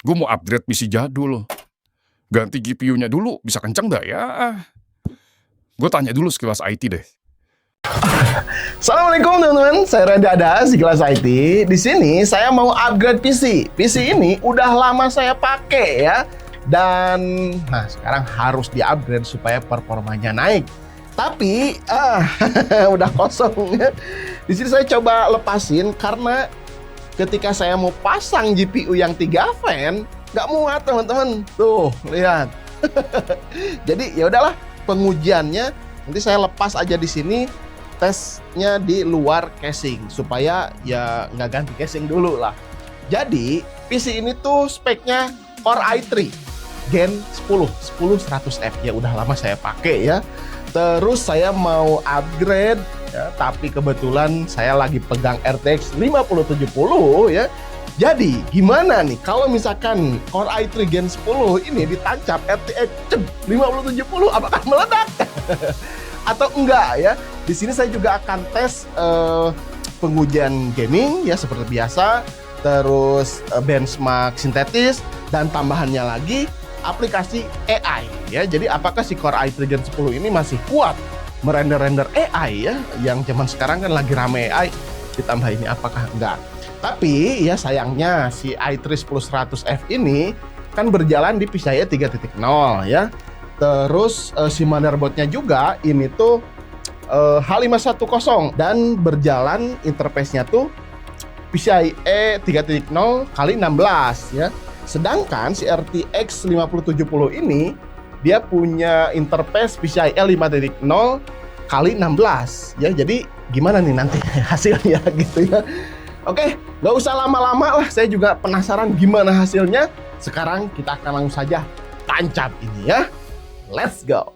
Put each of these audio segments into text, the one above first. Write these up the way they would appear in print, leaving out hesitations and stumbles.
Gue mau upgrade PC jadul. Ganti GPU-nya dulu, bisa kenceng dah ya? Gue tanya dulu sekilas IT deh. Assalamualaikum teman-teman, saya Randy Ada, sekilas IT. Di sini saya mau upgrade PC. PC ini udah lama saya pakai ya. Dan sekarang harus di-upgrade supaya performanya naik. Tapi udah kosong ya. Di sini saya coba lepasin karena ketika saya mau pasang GPU yang 3 fan, nggak muat teman-teman. Tuh, lihat. Jadi ya udahlah, pengujiannya nanti saya lepas aja di sini, tesnya di luar casing supaya ya nggak ganti casing dulu lah. Jadi PC ini tuh speknya Core i3 Gen 10100F, ya udah lama saya pakai ya. Terus saya mau upgrade ya, tapi kebetulan saya lagi pegang RTX 5070 ya. Jadi gimana nih kalau misalkan Core i3 Gen 10 ini ditancap RTX 5070, apakah meledak? Atau enggak ya? Di sini saya juga akan tes pengujian gaming ya seperti biasa, terus benchmark sintetis, dan tambahannya lagi aplikasi AI ya. Jadi apakah si Core i3 Gen 10 ini masih kuat merender-render AI ya, yang zaman sekarang kan lagi rame AI, ditambah ini apakah enggak. Tapi ya sayangnya si i3 10100F ini kan berjalan di PCIe 3.0 ya. Terus si motherboardnya juga ini tuh H510 dan berjalan interface-nya tuh PCIe 3.0 kali 16 ya. Sedangkan si RTX 5070 ini dia punya interface PCIe 5.0 kali 16 ya. Jadi gimana nih nanti hasilnya gitu ya. Oke, nggak usah lama-lama lah, saya juga penasaran gimana hasilnya. Sekarang kita akan langsung saja tancap ini ya. Let's go.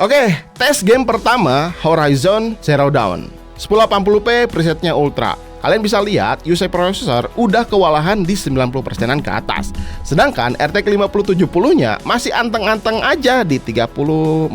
Oke, tes game pertama Horizon Zero Dawn. 1080p presetnya ultra. Kalian bisa lihat usage prosesor udah kewalahan di 90%-an ke atas. Sedangkan RTX 5070-nya masih anteng-anteng aja di 30,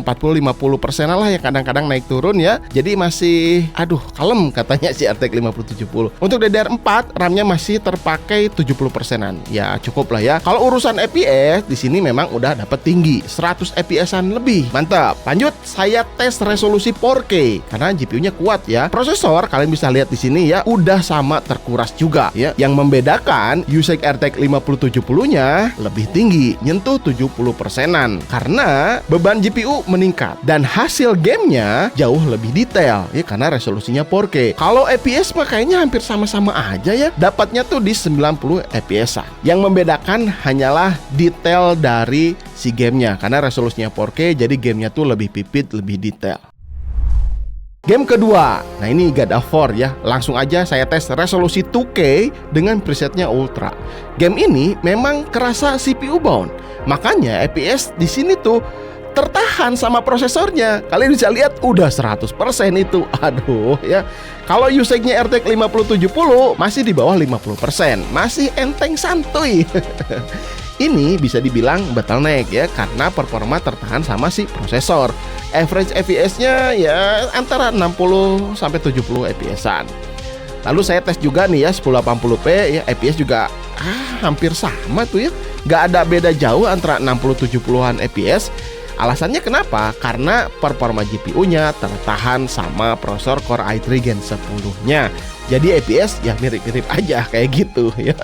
40, 50%-an lah, ya kadang-kadang naik turun ya. Jadi masih kalem katanya si RTX 5070. Untuk DDR4 RAM-nya masih terpakai 70%-an. Ya cukup lah ya. Kalau urusan FPS di sini memang udah dapat tinggi, 100 FPS-an lebih. Mantap. Lanjut, saya tes resolusi 4K karena GPU-nya kuat ya. Prosesor kalian bisa lihat di sini ya, udah sama terkuras juga ya. Yang membedakan usage RTX 5070-nya lebih tinggi, nyentuh 70%-an karena beban GPU meningkat dan hasil gamenya jauh lebih detail ya karena resolusinya 4K. Kalau FPS mah kayaknya hampir sama-sama aja ya, dapatnya tuh di 90 FPS-an. Yang membedakan hanyalah detail dari si gamenya karena resolusinya 4K, jadi gamenya tuh lebih pipit, lebih detail. Game kedua, nah ini God of War ya. Langsung aja saya tes resolusi 2K dengan presetnya ultra. Game ini memang kerasa CPU bound, makanya FPS di sini tuh tertahan sama prosesornya. Kalian bisa lihat udah 100% itu. Aduh ya. Kalau usage-nya RTX 5070 masih di bawah 50%, masih enteng santuy. Ini bisa dibilang bottleneck ya karena performa tertahan sama si prosesor. Average FPS-nya ya antara 60 sampai 70 FPS-an. Lalu saya tes juga nih ya 1080p ya, FPS juga hampir sama tuh ya. Nggak ada beda jauh antara 60-70-an FPS. Alasannya kenapa? Karena performa GPU-nya tertahan sama prosesor Core i3 Gen 10-nya. Jadi FPS ya mirip-mirip aja kayak gitu ya.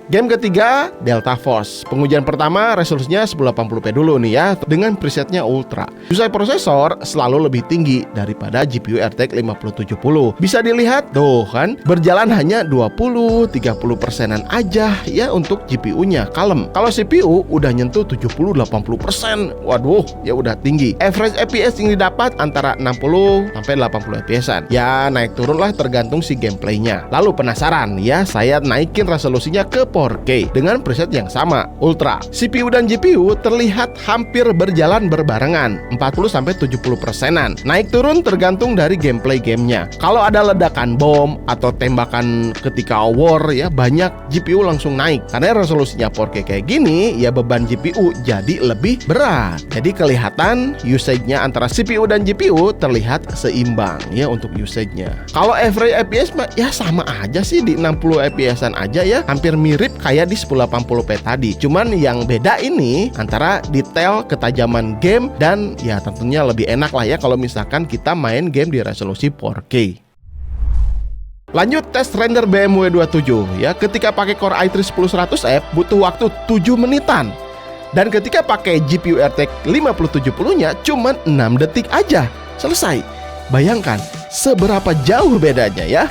Game ketiga, Delta Force. Pengujian pertama resolusinya 1080p dulu nih ya, dengan presetnya ultra. Usai prosesor selalu lebih tinggi daripada GPU RTX 5070. Bisa dilihat tuh kan, berjalan hanya 20-30%-an aja ya untuk GPU-nya, kalem. Kalau CPU udah nyentuh 70-80%. Waduh, ya udah tinggi. Average FPS yang didapat antara 60 sampai 80 FPS-an. Ya naik turun lah tergantung si gameplaynya. Lalu penasaran ya, saya naikin resolusinya ke 4K dengan preset yang sama, Ultra. CPU dan GPU terlihat hampir berjalan berbarengan, 40-70%-an. Naik turun tergantung dari gameplay gamenya. Kalau ada ledakan bom atau tembakan ketika war ya, banyak GPU langsung naik. Karena resolusinya 4K kayak gini, ya beban GPU jadi lebih berat. Jadi kelihatan usage-nya antara CPU dan GPU terlihat seimbang ya untuk usage-nya. Kalau average FPS mah ya sama aja sih, di 60 FPS-an aja ya, hampir mirip kayak di 1080p tadi. Cuman yang beda ini antara detail, ketajaman game, dan ya tentunya lebih enak lah ya kalau misalkan kita main game di resolusi 4K. Lanjut tes render BMW 27 ya. Ketika pakai Core i3 10100F butuh waktu 7 menitan. Dan ketika pakai GPU RTX 5070-nya cuman 6 detik aja selesai. Bayangkan seberapa jauh bedanya ya.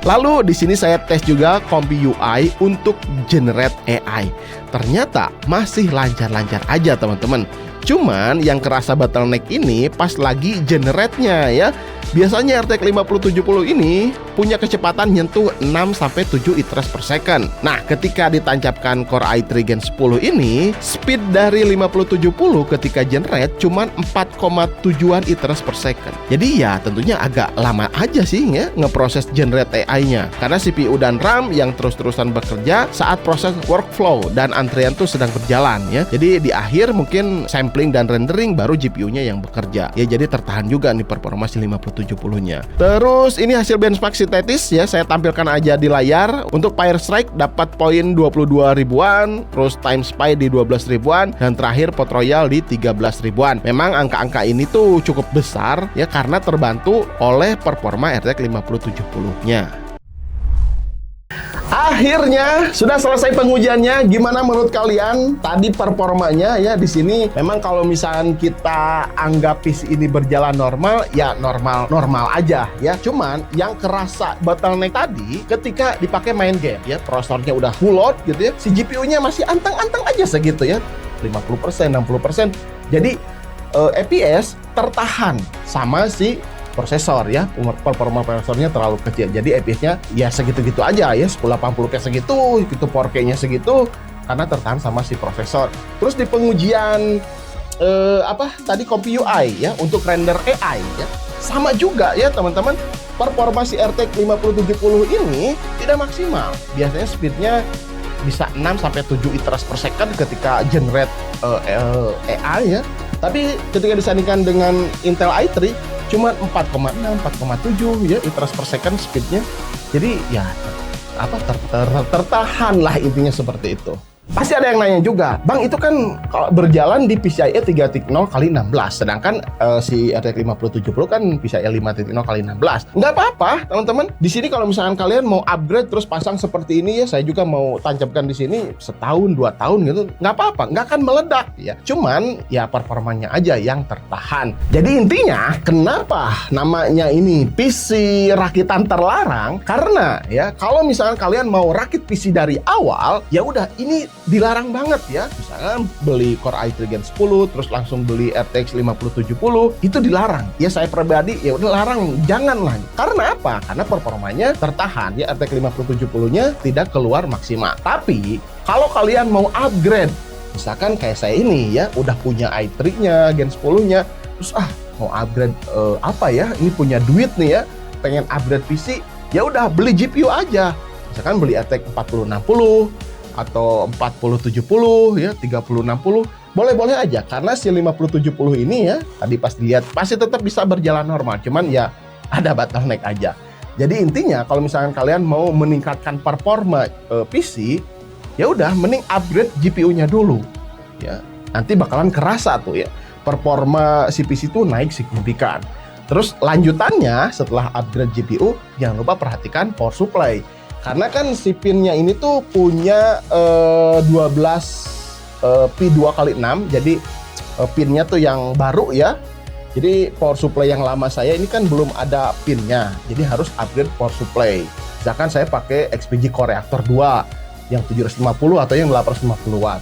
Lalu di sini saya tes juga Comfy UI untuk generate AI. Ternyata masih lancar-lancar aja teman-teman. Cuman yang kerasa bottleneck ini pas lagi generate-nya ya. Biasanya RTX 5070 ini punya kecepatan nyentuh 6-7 iteras per second. Nah, ketika ditancapkan Core i3 Gen 10 ini, speed dari 5070 ketika generate cuman 4,7 iteras per second. Jadi ya tentunya agak lama aja sih ya ngeproses generate AI-nya. Karena CPU dan RAM yang terus-terusan bekerja saat proses workflow dan antrian tuh sedang berjalan ya. Jadi di akhir mungkin sampling dan rendering baru GPU-nya yang bekerja. Ya jadi tertahan juga nih performa si 5070-nya. Terus ini hasil benchmark sintetis ya, saya tampilkan aja di layar. Untuk Fire Strike dapat poin 22 ribuan, terus Time Spy di 12 ribuan, dan terakhir Pot Royal di 13 ribuan. Memang angka-angka ini tuh cukup besar ya karena terbantu oleh performa RTX 5070-nya. Akhirnya sudah selesai pengujiannya. Gimana menurut kalian? Tadi performanya ya di sini memang kalau misalkan kita anggap PC ini berjalan normal, ya normal aja ya. Cuman yang kerasa bottleneck tadi ketika dipakai main game ya, prosesornya udah full load gitu ya, si GPU-nya masih anteng-anteng aja segitu ya, 50%, 60%. Jadi FPS tertahan sama si prosesor ya, performa prosesornya terlalu kecil, jadi FPS-nya ya segitu-gitu aja ya, 1080p segitu, gitu 4K-nya segitu karena tertahan sama si prosesor. Terus di pengujian tadi Comfy UI ya untuk render AI ya, sama juga ya teman-teman, performa si RTX 5070 ini tidak maksimal. Biasanya speednya bisa 6-7 iteras per second ketika generate AI ya. Tapi ketika disandingkan dengan Intel i3 cuma 4,6, 4,7 ya iteras per second speednya. Jadi ya tertahan lah intinya seperti itu. Pasti ada yang nanya juga, Bang itu kan berjalan di PCIe 3.0 kali 16, sedangkan si RTX 5070 kan PCIe 5.0 kali 16. Nggak apa-apa teman-teman. Di sini kalau misalkan kalian mau upgrade terus pasang seperti ini ya, saya juga mau tancapkan di sini setahun 2 tahun gitu, nggak apa-apa, nggak akan meledak ya. Cuman ya performanya aja yang tertahan. Jadi intinya kenapa namanya ini PC rakitan terlarang? Karena ya kalau misalkan kalian mau rakit PC dari awal, ya udah ini dilarang banget ya. Misalkan beli Core i3 Gen 10 terus langsung beli RTX 5070, itu dilarang. Ya saya pribadi ya udah larang, janganlah. Karena apa? Karena performanya tertahan ya, RTX 5070-nya tidak keluar maksimal. Tapi kalau kalian mau upgrade, misalkan kayak saya ini ya, udah punya i3-nya Gen 10-nya, terus mau upgrade ini punya duit nih ya, pengen upgrade PC, ya udah beli GPU aja. Misalkan beli RTX 4060 atau 4070 ya, 3060, boleh-boleh aja karena si 5070 ini ya tadi pas dilihat pasti tetap bisa berjalan normal, cuman ya ada bottleneck aja. Jadi intinya kalau misalkan kalian mau meningkatkan performa PC, ya udah mending upgrade GPU-nya dulu ya. Nanti bakalan kerasa tuh ya performa si PC itu naik signifikan. Terus lanjutannya setelah upgrade GPU, jangan lupa perhatikan power supply. Karena kan si pinnya ini tuh punya 12 P2x6, jadi pinnya tuh yang baru ya. Jadi power supply yang lama saya ini kan belum ada pinnya, jadi harus upgrade power supply. Misalkan saya pakai XPG Core Reactor 2 yang 750 atau yang 850 watt,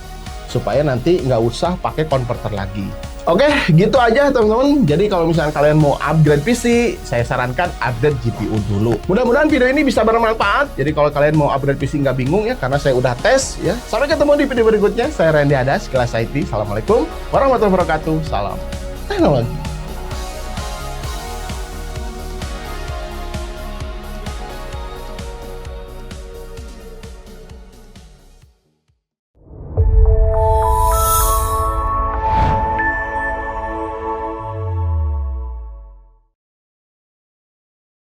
supaya nanti nggak usah pakai converter lagi. Oke, gitu aja teman-teman. Jadi kalau misalnya kalian mau upgrade PC, saya sarankan upgrade GPU dulu. Mudah-mudahan video ini bisa bermanfaat. Jadi kalau kalian mau upgrade PC nggak bingung ya, karena saya udah tes ya. Sampai ketemu di video berikutnya. Saya Randy Hadas, Kelas IT. Assalamualaikum warahmatullahi wabarakatuh. Salam teknologi.